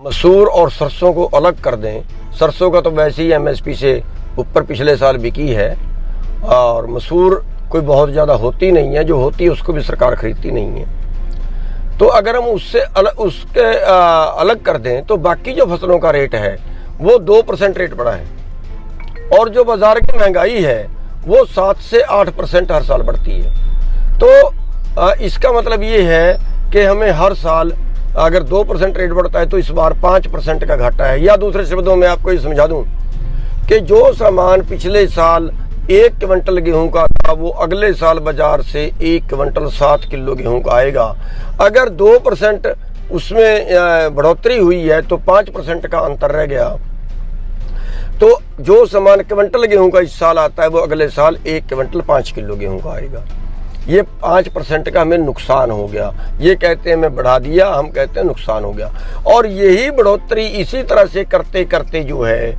मसूर और सरसों को अलग कर दें। सरसों का तो वैसे ही एमएसपी से ऊपर पिछले साल बिकी है और मसूर कोई बहुत ज़्यादा होती नहीं है, जो होती है उसको भी सरकार खरीदती नहीं है। तो अगर हम उसके अलग कर दें तो बाकी जो फसलों का रेट है वो 2% रेट बढ़ा है और जो बाजार की महंगाई है वो 7 से 8% हर साल बढ़ती है। तो इसका मतलब ये है कि हमें हर साल अगर 2% रेट बढ़ता है तो इस बार 5% का घाटा है। या दूसरे शब्दों में आपको ये समझा दूं कि जो सामान पिछले साल 1 क्विंटल गेहूं का था वो अगले साल बाजार से 1 क्विंटल 7 किलो गेहूं का आएगा। अगर 2% उसमें बढ़ोतरी हुई है तो 5% का अंतर रह गया। तो जो सामान क्विंटल गेहूं का इस साल आता है वो अगले साल 1 क्विंटल 5 किलो गेहूं का आएगा। ये 5% का हमें नुकसान हो गया। ये कहते हैं मैं बढ़ा दिया, हम कहते हैं नुकसान हो गया। और यही बढ़ोतरी इसी तरह से करते करते जो है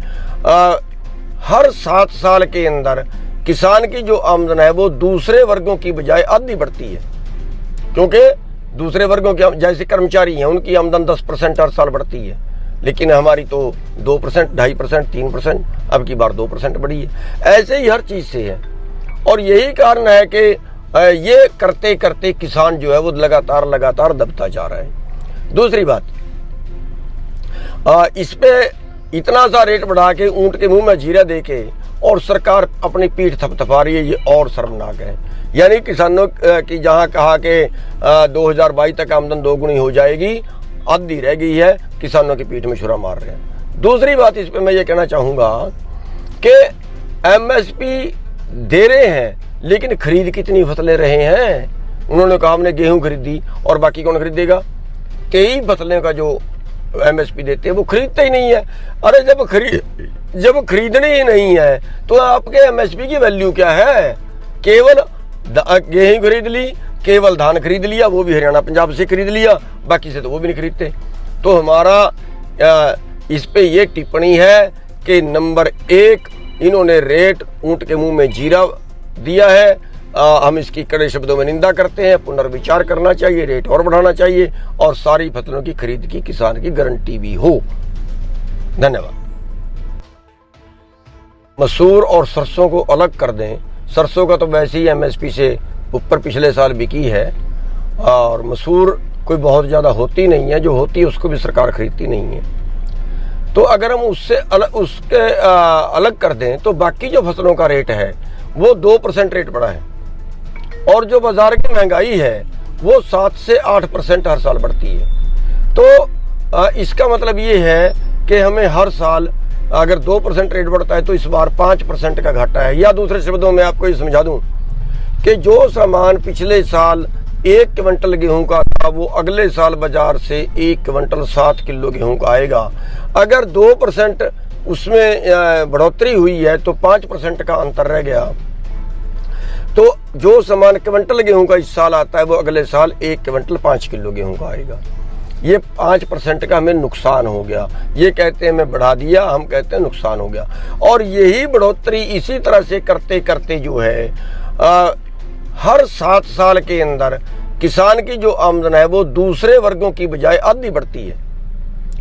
हर 7 साल के अंदर किसान की जो आमदन है वो दूसरे वर्गों की बजाय आधी बढ़ती है। क्योंकि दूसरे वर्गों की जैसे कर्मचारी हैं उनकी आमदन 10% हर साल बढ़ती है, लेकिन हमारी तो 2%, 2.5%, 3%, अब की बार 2% बढ़ी है। ऐसे ही हर चीज से है और यही कारण है कि ये करते करते किसान जो है वो लगातार दबता जा रहा है। दूसरी बात, इस पे इतना सा रेट बढ़ा के ऊंट के मुंह में जीरा दे के और सरकार अपनी पीठ थपथपा रही है, ये और शर्मनाक है। यानी किसानों की जहां कहा कि 2022 तक आमदन 2 गुनी हो जाएगी, आधी रह गई है, किसानों की पीठ में छुरा मार रहे हैं। दूसरी बात इस पे मैं ये कहना चाहूंगा कि एमएसपी दे रहे हैं लेकिन खरीद कितनी फसलें रहे हैं। उन्होंने कहा हमने गेहूं खरीदी और बाकी कौन खरीदेगा। कई फसलें का जो एमएसपी देते हैं वो खरीदते ही नहीं है। अरे जब खरीदनी ही नहीं है तो आपके एमएसपी की वैल्यू क्या है। केवल गेहूं खरीद ली, केवल धान खरीद लिया, वो भी हरियाणा पंजाब से खरीद लिया, बाकी से तो वो भी नहीं खरीदते। तो हमारा इस पे ये टिप्पणी है कि नंबर 1 इन्होंने रेट ऊंट के मुंह में जीरा दिया है। हम इसकी कड़े शब्दों में निंदा करते हैं। पुनर्विचार करना चाहिए, रेट और बढ़ाना चाहिए और सारी फसलों की खरीद की किसान की गारंटी भी हो। धन्यवाद। मसूर और सरसों को अलग कर दें। सरसों का तो वैसे ही एमएसपी से ऊपर पिछले साल बिकी है और मसूर कोई बहुत ज्यादा होती नहीं है, जो होती है उसको भी सरकार खरीदती नहीं है। तो अगर हम उसके अलग कर दें तो बाकी जो फसलों का रेट है वो 2% रेट बढ़ा है और जो बाजार की महंगाई है वो 7 से 8% हर साल बढ़ती है। तो इसका मतलब ये है कि हमें हर साल अगर 2% रेट बढ़ता है तो इस बार 5% का घाटा है। या दूसरे शब्दों में आपको ये समझा दूं कि जो सामान पिछले साल 1 क्विंटल गेहूं का था वो अगले साल बाजार से 1 क्विंटल 7 किलो गेहूं का आएगा। अगर 2% उसमें बढ़ोतरी हुई है तो 5% का अंतर रह गया। तो जो सामान क्विंटल गेहूं का इस साल आता है वो अगले साल 1 क्विंटल 5 किलो गेहूं का आएगा। ये 5% का हमें नुकसान हो गया। ये कहते हैं मैं बढ़ा दिया, हम कहते हैं नुकसान हो गया। और यही बढ़ोतरी इसी तरह से करते करते जो है हर 7 साल के अंदर किसान की जो आमदन है वो दूसरे वर्गों की बजाय आधी बढ़ती है।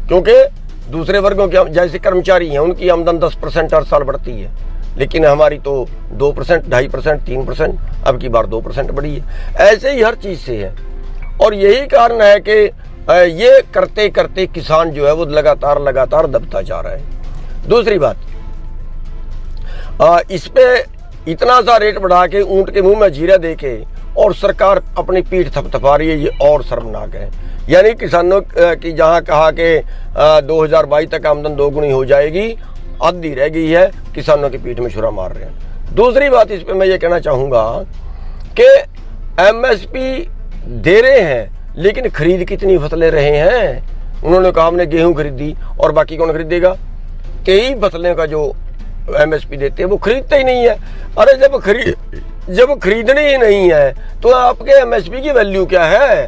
क्योंकि दूसरे वर्गों की जैसे कर्मचारी हैं उनकी आमदन 10% हर साल बढ़ती है, लेकिन हमारी तो 2%, 2.5%, 3%, अब की बार 2% बढ़ी है। ऐसे ही हर चीज से है और यही कारण है कि ये करते करते किसान जो है वो लगातार दबता जा रहा है। दूसरी बात, इस पे इतना सा रेट बढ़ा के ऊंट के मुंह में जीरा दे के और सरकार अपनी पीठ थपथपा रही है, ये और शर्मनाक है। यानी किसानों की जहां कहा कि 2022 तक आमदन 2 गुनी हो जाएगी, आधी रह गई है, किसानों की पीठ में छुरा मार रहे हैं। दूसरी बात इस पे मैं ये कहना चाहूंगा कि एमएसपी दे रहे हैं लेकिन खरीद कितनी फसलें रहे हैं। उन्होंने कहा हमने गेहूं खरीदी और बाकी कौन खरीदेगा। कई फसलें का जो एमएसपी देते हैं वो खरीदते ही नहीं है। अरे जब खरीदनी ही नहीं है तो आपके एमएसपी की वैल्यू क्या है।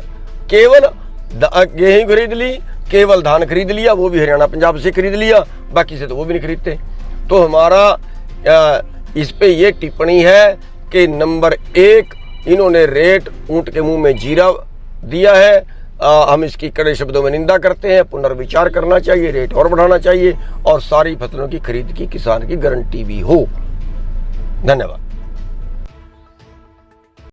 केवल गेहूं खरीद ली, केवल धान खरीद लिया, वो भी हरियाणा पंजाब से खरीद लिया, बाकी से तो वो भी नहीं खरीदते। तो हमारा इस पे ये टिप्पणी है कि नंबर 1 इन्होंने रेट ऊंट के मुंह में जीरा दिया है। हम इसकी कड़े शब्दों में निंदा करते हैं। पुनर्विचार करना चाहिए, रेट और बढ़ाना चाहिए और सारी फसलों की खरीद की किसान की गारंटी भी हो। धन्यवाद।